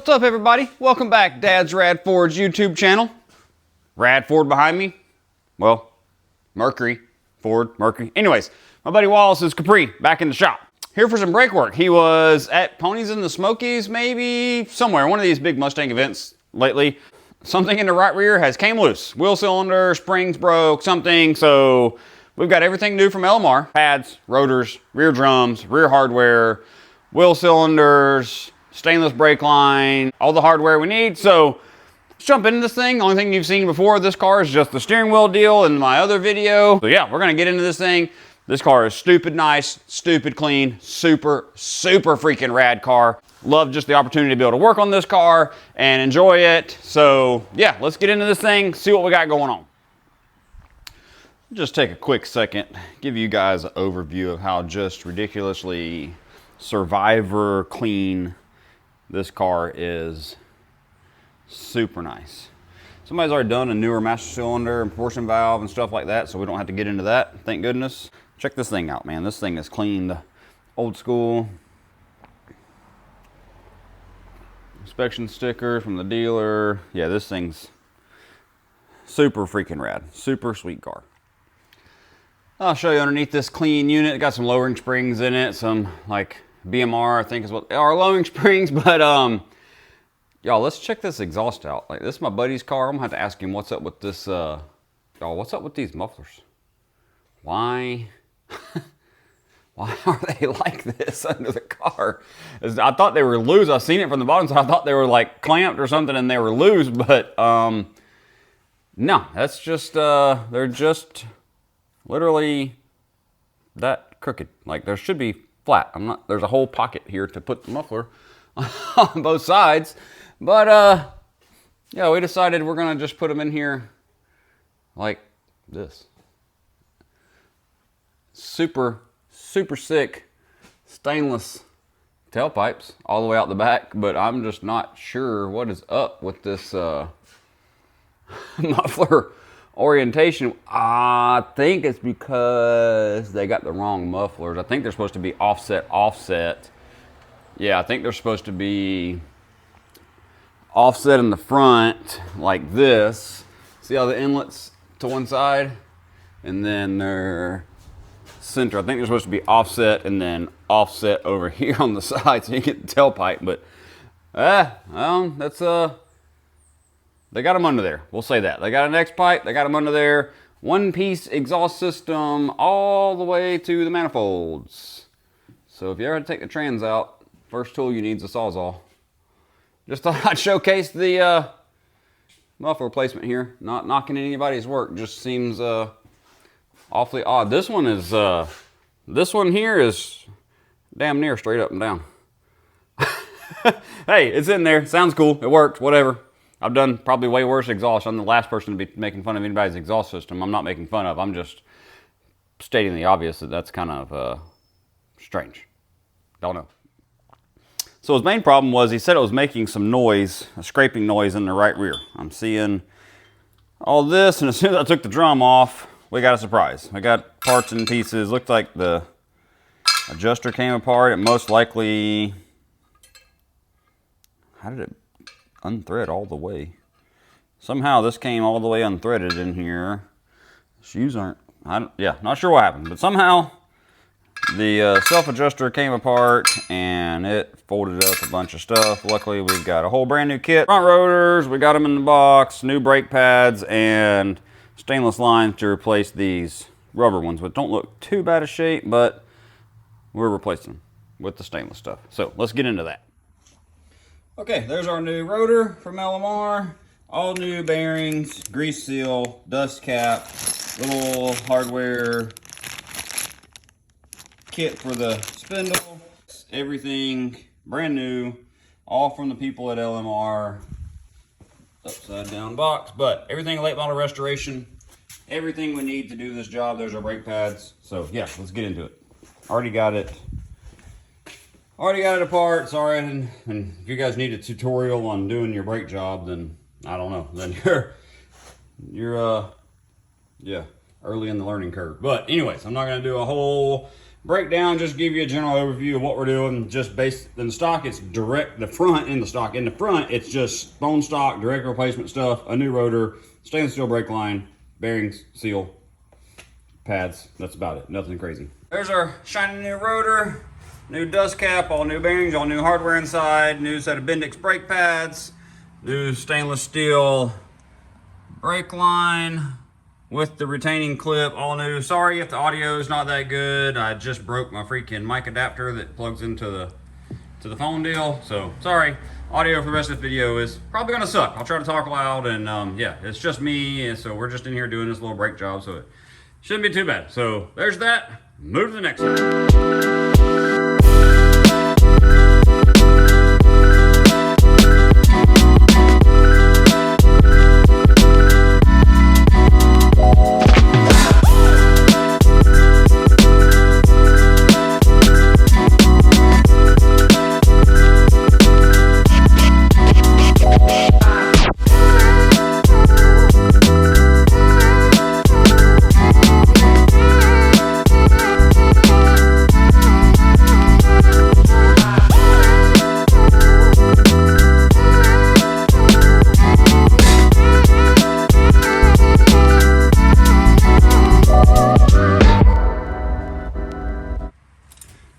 What's up, everybody? Welcome back, Dad's Rad Fords YouTube channel. Rad Ford behind me. Well, Mercury. Ford, Mercury. Anyways, my buddy Wallace's Capri back in the shop. Here for some brake work. He was at Ponies in the Smokies, maybe somewhere, one of these big Mustang events lately. Something in the right rear came loose. Wheel cylinder, springs broke, something. So we've got everything new from LMR. Pads, rotors, rear drums, rear hardware, wheel cylinders, stainless brake line, all the hardware we need. So let's jump into this thing. The only thing you've seen before this car is just the steering wheel deal in my other video. So yeah, we're gonna get into this thing. This car is stupid nice, stupid clean, super freaking rad car. Love just the opportunity to be able to work on this car and enjoy it. So yeah, let's get into this thing, see what we got going on. Just take a quick second, give you guys an overview of how just ridiculously survivor clean this car is. Super nice. Somebody's already done a newer master cylinder and portion valve and stuff like that, so we don't have to get into that, thank goodness. Check this thing out, man. This thing is cleaned old school. Inspection sticker from the dealer. Yeah, this thing's super freaking rad. Super sweet car. I'll show you underneath this clean unit. It got some lowering springs in it, some like BMR, I think is what they are, lowering springs, but y'all, let's check this exhaust out. Like, this is my buddy's car. I'm gonna have to ask him what's up with this, y'all, what's up with these mufflers? Why are they like this under the car? I thought they were loose. I've seen it from the bottom, so I thought they were like clamped or something and they were loose, but no, that's just, they're just literally that crooked. Like, there should be flat. There's a whole pocket here to put the muffler on both sides. But, yeah, we decided we're going to just put them in here like this. Super sick stainless tailpipes all the way out the back, but I'm just not sure what is up with this muffler orientation. I think it's because they got the wrong mufflers. I think they're supposed to be offset. Yeah, I think they're supposed to be offset in the front like this. See how the inlet's to one side? And then they're center. I think they're supposed to be offset and then offset over here on the side so you get the tailpipe. But, well, that's, they got them under there. We'll say that. They got an X pipe. They got them under there. One-piece exhaust system all the way to the manifolds. So if you ever take the trans out, first tool you need is a Sawzall. Just thought I'd showcase the muffler replacement here. Not knocking anybody's work. Just seems awfully odd. This one here is damn near straight up and down. Hey, it's in there. Sounds cool. It works. Whatever. I've done probably way worse exhaust. I'm the last person to be making fun of anybody's exhaust system. I'm not making fun of. I'm just stating the obvious that that's kind of strange. Don't know. So his main problem was he said it was making some noise, a scraping noise in the right rear. I'm seeing all this, and as soon as I took the drum off, we got a surprise. I got parts and pieces. Looked like the adjuster came apart. It most likely, how did it unthread all the way? Somehow this came all the way unthreaded in here. Shoes aren't, yeah, not sure what happened, but somehow the self-adjuster came apart and it folded up a bunch of stuff. Luckily, we've got a whole brand new kit. Front rotors, we got them in the box, new brake pads, and stainless lines to replace these rubber ones, which don't look too bad a shape, but we're replacing them with the stainless stuff. So let's get into that. Okay, there's our new rotor from LMR. All new bearings, grease seal, dust cap, little hardware kit for the spindle. Everything brand new, all from the people at LMR. Upside down box, but everything late model restoration, everything we need to do this job. There's our brake pads. So yeah, let's get into it. Already got it apart. Sorry, and if you guys need a tutorial on doing your brake job, then I don't know, then you're yeah, early in the learning curve. But anyways, I'm not gonna do a whole breakdown, just give you a general overview of what we're doing. Just based in the stock, it's direct, the front in the stock. In the front, it's just bone stock, direct replacement stuff, a new rotor, stainless steel brake line, bearings, seal, pads. That's about it, nothing crazy. There's our shiny new rotor, new dust cap, all new bearings, all new hardware inside, new set of Bendix brake pads, new stainless steel brake line with the retaining clip, all new. Sorry if the audio is not that good. I just broke my freaking mic adapter that plugs into the phone deal. So sorry, audio for the rest of the video is probably gonna suck. I'll try to talk loud, and yeah, it's just me, and so we're just in here doing this little brake job, so it shouldn't be too bad. So there's that. Move to the next one.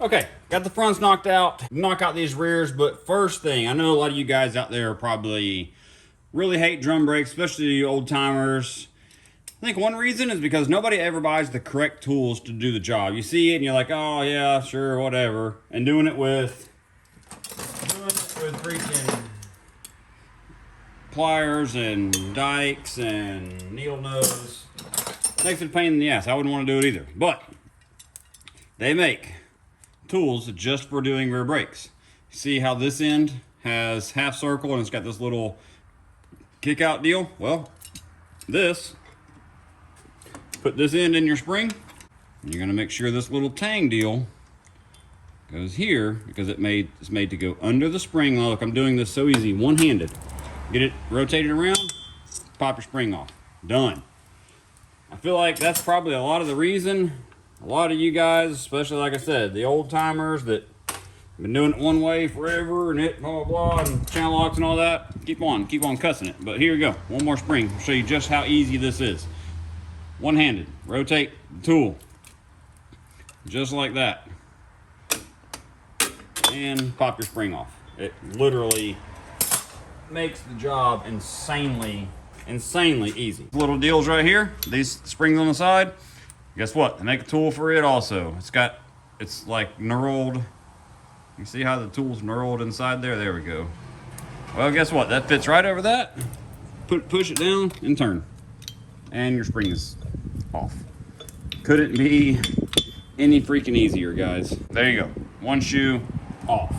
Okay, got the fronts knocked out, knock out these rears, but first thing, I know a lot of you guys out there probably really hate drum brakes, especially the old timers. I think one reason is because nobody ever buys the correct tools to do the job. You see it and you're like, oh yeah, sure, whatever. And doing it with freaking pliers and dikes and needle nose makes it a pain in the ass. I wouldn't want to do it either. But they make tools just for doing rear brakes. See how this end has half circle and it's got this little kick out deal? Well, put this end in your spring. You're gonna make sure this little tang deal goes here because it's made to go under the spring. Look, I'm doing this so easy, one-handed. Get it rotated around, pop your spring off, done. I feel like that's probably a lot of the reason a lot of you guys, especially like I said, the old timers that have been doing it one way forever and it blah blah blah and channel locks and all that, keep on cussing it. But here we go, one more spring. I'll show you just how easy this is. One-handed, rotate the tool, just like that, and pop your spring off. It literally makes the job insanely easy. Little deals right here, these springs on the side. Guess what? They make a tool for it also. It's like knurled. You see how the tool's knurled inside there? There we go. Well, guess what? That fits right over that. Push it down and turn. And your spring is off. Couldn't be any freaking easier, guys. There you go. One shoe off.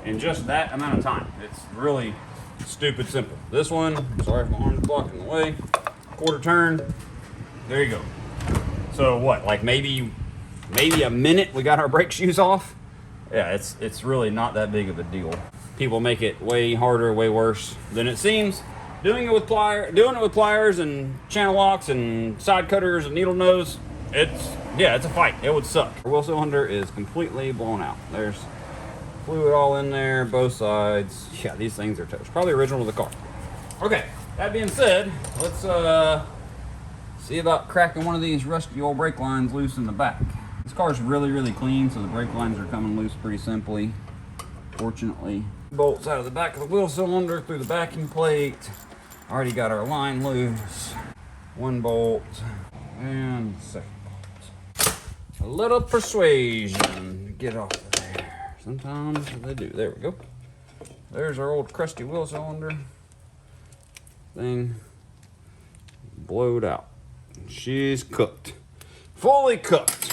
In just that amount of time. It's really stupid simple. This one, sorry if my arm's blocking the way. Quarter turn. There you go. So what, like maybe a minute we got our brake shoes off? Yeah, it's really not that big of a deal. People make it way harder, way worse than it seems. Doing it with pliers and channel locks and side cutters and needle nose, it's a fight. It would suck. Our wheel cylinder is completely blown out. There's fluid all in there, both sides. Yeah, these things are toast. Probably original to the car. Okay, that being said, let's see about cracking one of these rusty old brake lines loose in the back. This car's really clean, so the brake lines are coming loose pretty simply, fortunately. Bolts out of the back of the wheel cylinder through the backing plate. Already got our line loose. One bolt and second bolt. A little persuasion to get off of there. Sometimes they do. There we go. There's our old crusty wheel cylinder thing blowed out. She's cooked. Fully cooked.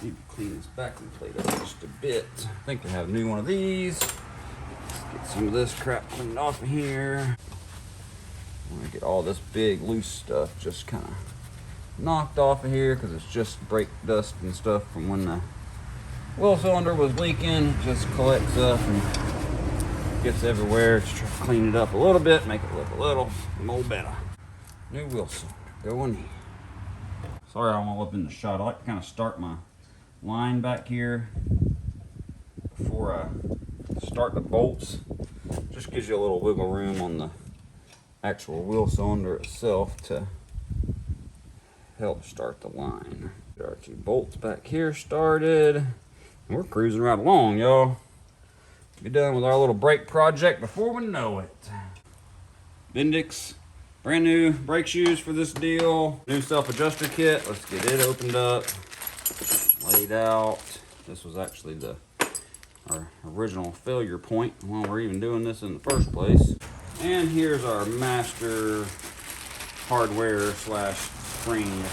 Need to clean this backing plate up just a bit. I think I have a new one of these. Let's get some of this crap cleaned off of here. I want to get all this big loose stuff just kind of knocked off of here because it's just brake dust and stuff from when the wheel cylinder was leaking. It just collects up and gets everywhere. Just try to clean it up a little bit, make it look a little more better. New wheel cylinder going in. Sorry I'm all up in the shot. I like to kind of start my line back here before I start the bolts. Just gives you a little wiggle room on the actual wheel cylinder itself to help start the line. Get our 2 bolts back here started. And we're cruising right along, y'all. Be done with our little brake project before we know it. Bendix, brand new brake shoes for this deal. New self-adjuster kit. Let's get it opened up, laid out. This was actually our original failure point when we're even doing this in the first place. And here's our master hardware slash spring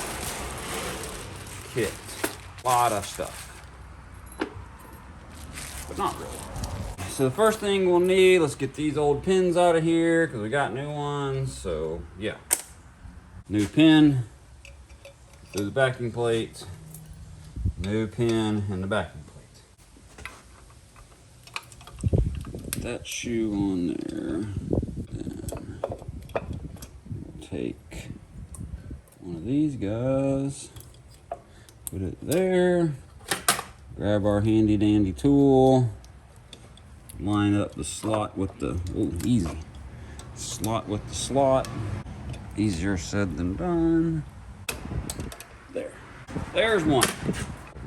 kit. A lot of stuff, but not really. So the first thing we'll need, let's get these old pins out of here because we got new ones. So yeah, new pin through the backing plate, new pin in the backing plate. Put that shoe on there. Then take one of these guys, put it there, grab our handy dandy tool, line up the slot with the, easy, slot with the slot. Easier said than done. There, there's one.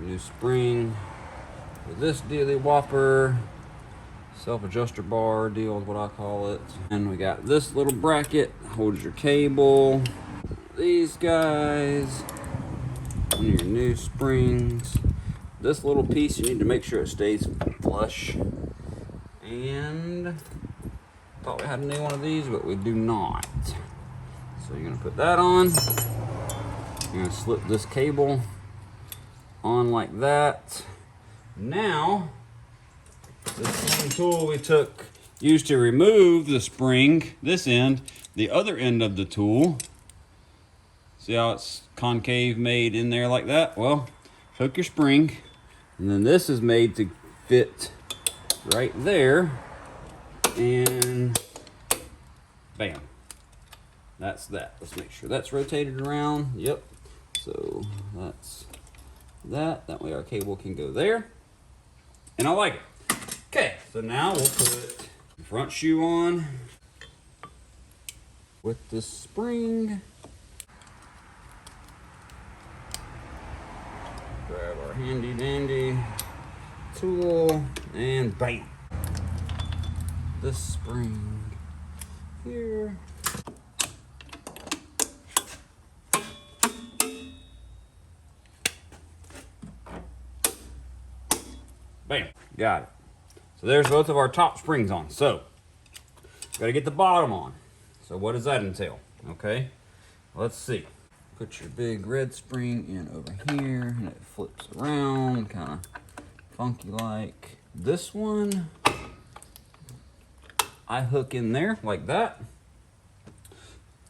New spring for this dealy whopper. Self-adjuster bar deal is what I call it. And we got this little bracket, holds your cable. These guys, on your new springs. This little piece, you need to make sure it stays flush. And thought we had a new one of these, but we do not. So you're gonna put that on. You're gonna slip this cable on like that. Now, this same tool we used to remove the spring, this end, the other end of the tool. See how it's concave made in there like that? Well, hook your spring, and then this is made to fit right there, and bam, that's that. Let's make sure that's rotated around. Yep, so that's that way our cable can go there, and I like it. Okay, so now we'll put the front shoe on with the spring. Grab our handy dandy tool, and bam, this spring here. Bam, got it. So there's both of our top springs on. So gotta get the bottom on. So what does that entail? Okay, let's see. Put your big red spring in over here, and it flips around, kind of funky like. This one, I hook in there like that.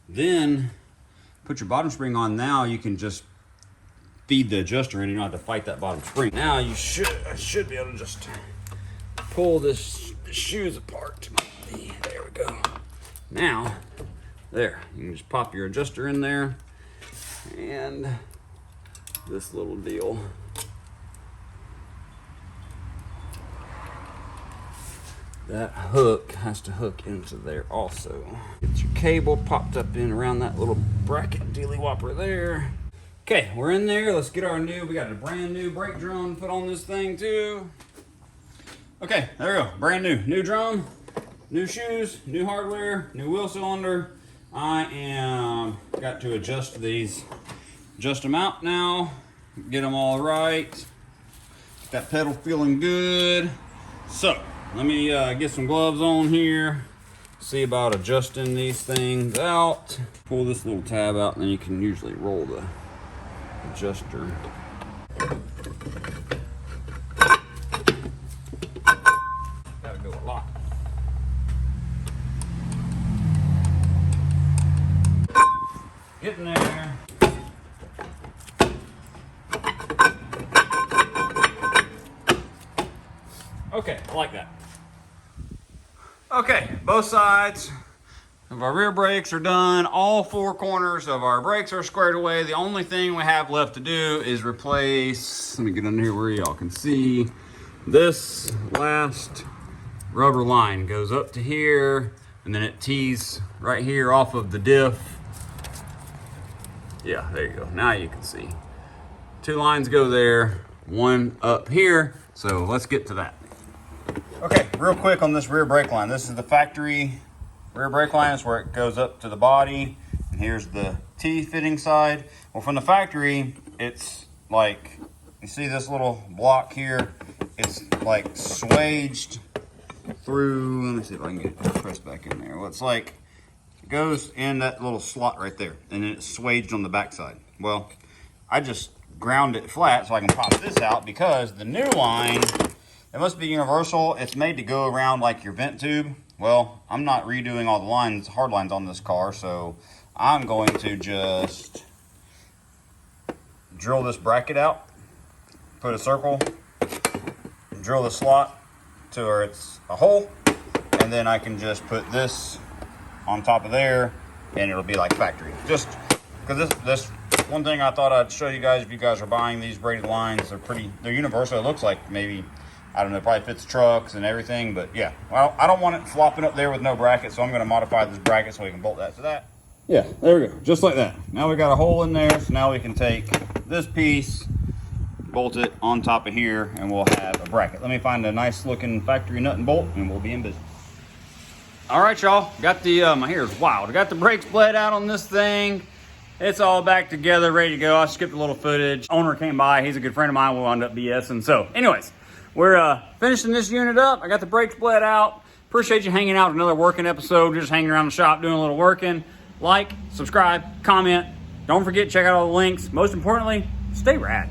Then put your bottom spring on. Now you can just feed the adjuster in. You don't have to fight that bottom spring. Now I should be able to just pull the shoes apart. There we go. Now, there, you can just pop your adjuster in there, and this little deal. That hook has to hook into there also. Get your cable popped up in around that little bracket dealy whopper there. Okay, we're in there. Let's get we got a brand new brake drum put on this thing too. Okay, there we go. Brand new. New drum, new shoes, new hardware, new wheel cylinder. I am got to adjust them out now. Get them all right. That pedal feeling good. So, let me get some gloves on here. See about adjusting these things out. Pull this little tab out, and then you can usually roll the adjuster. Gotta go a lot. Getting there. Okay, I like that. Okay, both sides of of our rear brakes are done. All 4 corners of our brakes are squared away. The only thing we have left to do is replace, let me get under here where y'all can see, this last rubber line goes up to here, and then it tees right here off of the diff. Yeah, there you go. Now you can see. 2 lines go there, 1 up here. So let's get to that. Okay, real quick on this rear brake line. This is the factory rear brake line. It's where it goes up to the body. And here's the T-fitting side. Well, from the factory, it's like, you see this little block here? It's like swaged through, let me see if I can get it pressed back in there. Well, it's like, it goes in that little slot right there, and then it's swaged on the backside. Well, I just ground it flat so I can pop this out because the new line, it must be universal. It's made to go around like your vent tube. Well, I'm not redoing all the lines, hard lines on this car, so I'm going to just drill this bracket out, put a circle, drill the slot to where it's a hole, and then I can just put this on top of there, and it'll be like factory. Just because this one thing I thought I'd show you guys, if you guys are buying these braided lines, they're universal. It looks like maybe, I don't know, probably fits trucks and everything, but yeah. Well, I don't want it flopping up there with no bracket, so I'm gonna modify this bracket so we can bolt that to that. Yeah, there we go, just like that. Now we got a hole in there, so now we can take this piece, bolt it on top of here, and we'll have a bracket. Let me find a nice looking factory nut and bolt, and we'll be in business. All right, y'all, got the, my hair is wild. I got the brakes bled out on this thing. It's all back together, ready to go. I skipped a little footage. Owner came by, he's a good friend of mine. We'll end up BSing. So anyways, we're finishing this unit up. I got the brakes bled out. Appreciate you hanging out with another working episode, just hanging around the shop, doing a little working. Like, subscribe, comment. Don't forget, check out all the links. Most importantly, stay rad.